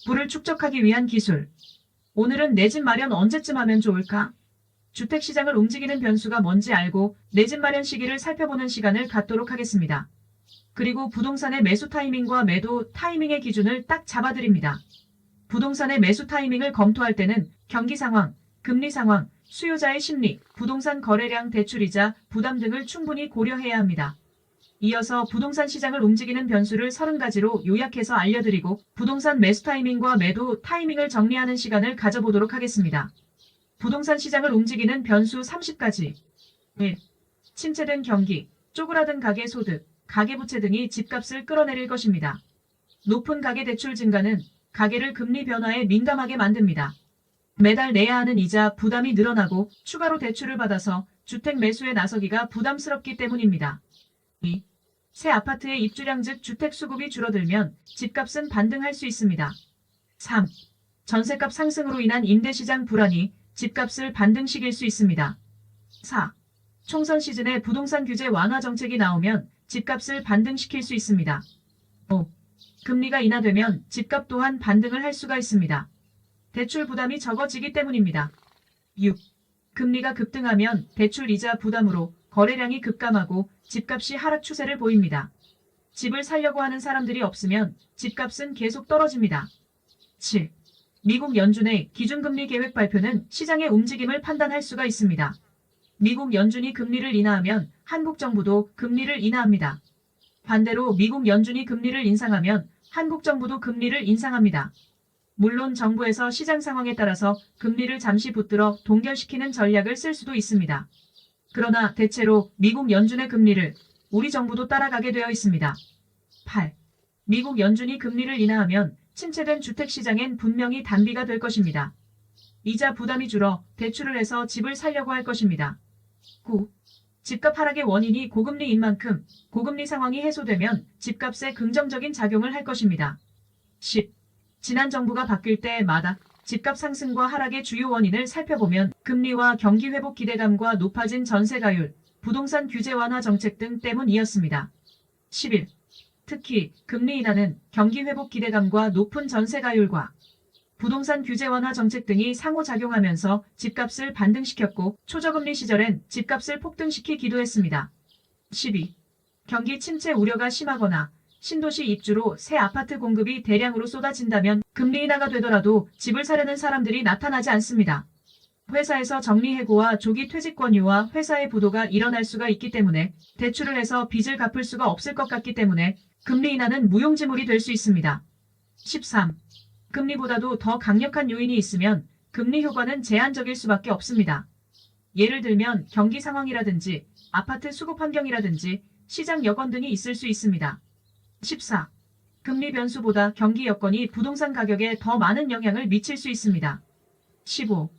부를 축적하기 위한 기술. 오늘은 내 집 마련 언제쯤 하면 좋을까? 주택시장을 움직이는 변수가 뭔지 알고 내 집 마련 시기를 살펴보는 시간을 갖도록 하겠습니다. 그리고 부동산의 매수 타이밍과 매도 타이밍의 기준을 딱 잡아드립니다. 부동산의 매수 타이밍을 검토할 때는 경기 상황, 금리 상황, 수요자의 심리, 부동산 거래량, 대출이자, 부담 등을 충분히 고려해야 합니다. 이어서 부동산 시장을 움직이는 변수를 30가지로 요약해서 알려드리고 부동산 매수 타이밍과 매도 타이밍을 정리하는 시간을 가져보도록 하겠습니다. 부동산 시장을 움직이는 변수 30가지. 1. 침체된 경기, 쪼그라든 가계 소득, 가계부채 등이 집값을 끌어내릴 것입니다. 높은 가계대출 증가는 가계를 금리 변화에 민감하게 만듭니다. 매달 내야 하는 이자 부담이 늘어나고 추가로 대출을 받아서 주택 매수에 나서기가 부담스럽기 때문입니다. 2. 새 아파트의 입주량 즉 주택 수급이 줄어들면 집값은 반등할 수 있습니다. 3. 전셋값 상승으로 인한 임대시장 불안이 집값을 반등시킬 수 있습니다. 4. 총선 시즌에 부동산 규제 완화 정책이 나오면 집값을 반등시킬 수 있습니다. 5. 금리가 인하되면 집값 또한 반등을 할 수가 있습니다. 대출 부담이 적어지기 때문입니다. 6. 금리가 급등하면 대출 이자 부담으로 거래량이 급감하고 집값이 하락 추세를 보입니다. 집을 살려고 하는 사람들이 없으면 집값은 계속 떨어집니다. 7. 미국 연준의 기준금리 계획 발표는 시장의 움직임을 판단할 수가 있습니다. 미국 연준이 금리를 인하하면 한국 정부도 금리를 인하합니다. 반대로 미국 연준이 금리를 인상하면 한국 정부도 금리를 인상합니다. 물론 정부에서 시장 상황에 따라서 금리를 잠시 붙들어 동결시키는 전략을 쓸 수도 있습니다. 그러나 대체로 미국 연준의 금리를 우리 정부도 따라가게 되어 있습니다. 8. 미국 연준이 금리를 인하하면 침체된 주택시장엔 분명히 단비가 될 것입니다. 이자 부담이 줄어 대출을 해서 집을 살려고 할 것입니다. 9. 집값 하락의 원인이 고금리인 만큼 고금리 상황이 해소되면 집값에 긍정적인 작용을 할 것입니다. 10. 지난 정부가 바뀔 때마다 집값 상승과 하락의 주요 원인을 살펴보면 금리와 경기 회복 기대감과 높아진 전세가율, 부동산 규제 완화 정책 등 때문이었습니다. 11. 특히 금리 인하는 경기 회복 기대감과 높은 전세가율과 부동산 규제 완화 정책 등이 상호작용하면서 집값을 반등시켰고 초저금리 시절엔 집값을 폭등시키기도 했습니다. 12. 경기 침체 우려가 심하거나 신도시 입주로 새 아파트 공급이 대량으로 쏟아진다면 금리 인하가 되더라도 집을 사려는 사람들이 나타나지 않습니다. 회사에서 정리해고와 조기 퇴직 권유와 회사의 부도가 일어날 수가 있기 때문에 대출을 해서 빚을 갚을 수가 없을 것 같기 때문에 금리 인하는 무용지물이 될 수 있습니다. 13. 금리보다도 더 강력한 요인이 있으면 금리 효과는 제한적일 수밖에 없습니다. 예를 들면 경기 상황이라든지 아파트 수급 환경이라든지 시장 여건 등이 있을 수 있습니다. 14. 금리 변수보다 경기 여건이 부동산 가격에 더 많은 영향을 미칠 수 있습니다. 15.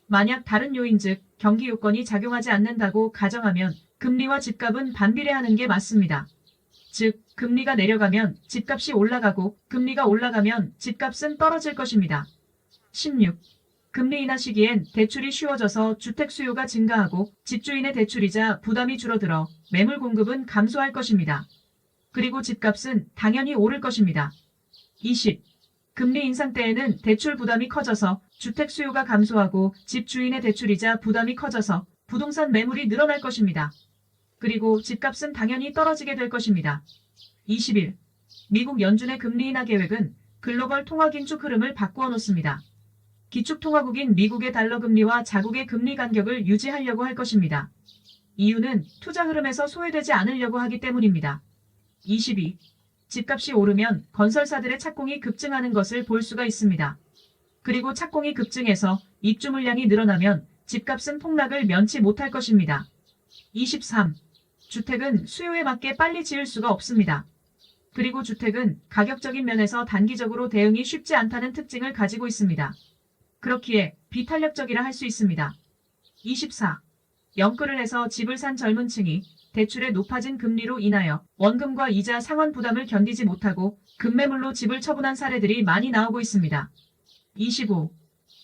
만약 다른 요인 즉 경기 요건이 작용하지 않는다고 가정하면 금리와 집값은 반비례하는 게 맞습니다. 즉 금리가 내려가면 집값이 올라가고 금리가 올라가면 집값은 떨어질 것입니다. 16. 금리 인하 시기엔 대출이 쉬워져서 주택 수요가 증가하고 집주인의 대출이자 부담이 줄어들어 매물 공급은 감소할 것입니다. 그리고 집값은 당연히 오를 것입니다. 20. 금리 인상 때에는 대출 부담이 커져서 주택 수요가 감소하고 집주인의 대출이자 부담이 커져서 부동산 매물이 늘어날 것입니다. 그리고 집값은 당연히 떨어지게 될 것입니다. 21. 미국 연준의 금리 인하 계획은 글로벌 통화 긴축 흐름을 바꾸어 놓습니다. 기축통화국인 미국의 달러 금리와 자국의 금리 간격을 유지하려고 할 것입니다. 이유는 투자 흐름에서 소외되지 않으려고 하기 때문입니다. 22. 집값이 오르면 건설사들의 착공이 급증하는 것을 볼 수가 있습니다. 그리고 착공이 급증해서 입주 물량이 늘어나면 집값은 폭락을 면치 못할 것입니다. 23. 주택은 수요에 맞게 빨리 지을 수가 없습니다. 그리고 주택은 가격적인 면에서 단기적으로 대응이 쉽지 않다는 특징을 가지고 있습니다. 그렇기에 비탄력적이라 할 수 있습니다. 24. 연끌을 해서 집을 산 젊은 층이 대출의 높아진 금리로 인하여 원금과 이자 상환 부담을 견디지 못하고 급매물로 집을 처분한 사례들이 많이 나오고 있습니다. 25.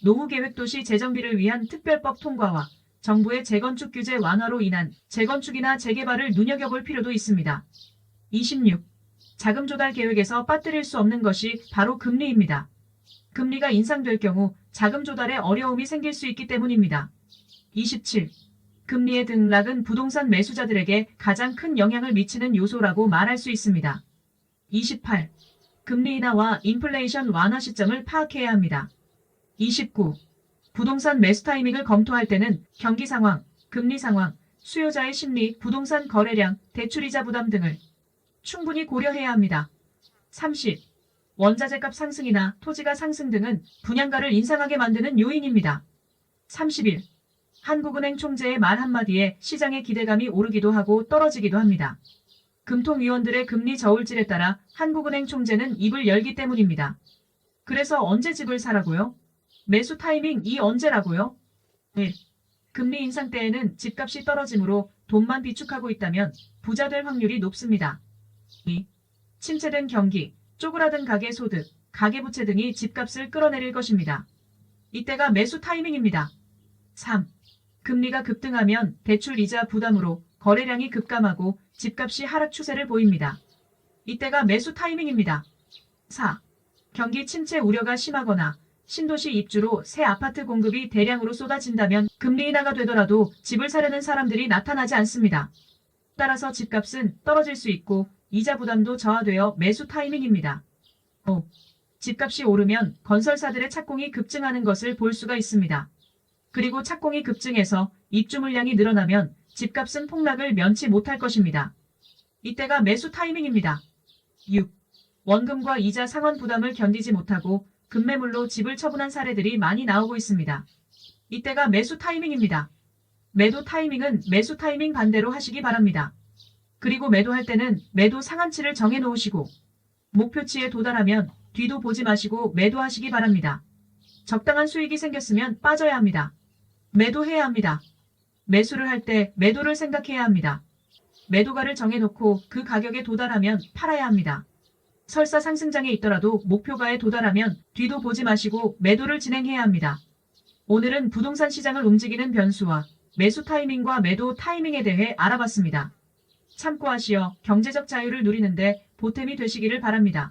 노후계획도시 재정비를 위한 특별법 통과와 정부의 재건축 규제 완화로 인한 재건축이나 재개발을 눈여겨볼 필요도 있습니다. 26. 자금 조달 계획에서 빠뜨릴 수 없는 것이 바로 금리입니다. 금리가 인상될 경우 자금 조달에 어려움이 생길 수 있기 때문입니다. 27. 금리의 등락은 부동산 매수자들에게 가장 큰 영향을 미치는 요소라고 말할 수 있습니다. 28. 금리 인하와 인플레이션 완화 시점을 파악해야 합니다. 29. 부동산 매수 타이밍을 검토할 때는 경기 상황, 금리 상황, 수요자의 심리, 부동산 거래량, 대출이자 부담 등을 충분히 고려해야 합니다. 30. 원자재값 상승이나 토지가 상승 등은 분양가를 인상하게 만드는 요인입니다. 31. 한국은행 총재의 말 한마디에 시장의 기대감이 오르기도 하고 떨어지기도 합니다. 금통위원들의 금리 저울질에 따라 한국은행 총재는 입을 열기 때문입니다. 그래서 언제 집을 사라고요? 매수 타이밍이 언제라고요? 1. 금리 인상 때에는 집값이 떨어지므로 돈만 비축하고 있다면 부자 될 확률이 높습니다. 2. 침체된 경기, 쪼그라든 가계 소득, 가계부채 등이 집값을 끌어내릴 것입니다. 이때가 매수 타이밍입니다. 3. 금리가 급등하면 대출 이자 부담으로 거래량이 급감하고 집값이 하락 추세를 보입니다. 이때가 매수 타이밍입니다. 4. 경기 침체 우려가 심하거나 신도시 입주로 새 아파트 공급이 대량으로 쏟아진다면 금리 인하가 되더라도 집을 사려는 사람들이 나타나지 않습니다. 따라서 집값은 떨어질 수 있고 이자 부담도 저하되어 매수 타이밍입니다. 5. 집값이 오르면 건설사들의 착공이 급증하는 것을 볼 수가 있습니다. 그리고 착공이 급증해서 입주 물량이 늘어나면 집값은 폭락을 면치 못할 것입니다. 이때가 매수 타이밍입니다. 6. 원금과 이자 상환 부담을 견디지 못하고 급매물로 집을 처분한 사례들이 많이 나오고 있습니다. 이때가 매수 타이밍입니다. 매도 타이밍은 매수 타이밍 반대로 하시기 바랍니다. 그리고 매도할 때는 매도 상한치를 정해 놓으시고 목표치에 도달하면 뒤도 보지 마시고 매도하시기 바랍니다. 적당한 수익이 생겼으면 빠져야 합니다. 매도해야 합니다. 매수를 할 때 매도를 생각해야 합니다. 매도가를 정해놓고 그 가격에 도달하면 팔아야 합니다. 설사 상승장에 있더라도 목표가에 도달하면 뒤도 보지 마시고 매도를 진행해야 합니다. 오늘은 부동산 시장을 움직이는 변수와 매수 타이밍과 매도 타이밍에 대해 알아봤습니다. 참고하시어 경제적 자유를 누리는데 보탬이 되시기를 바랍니다.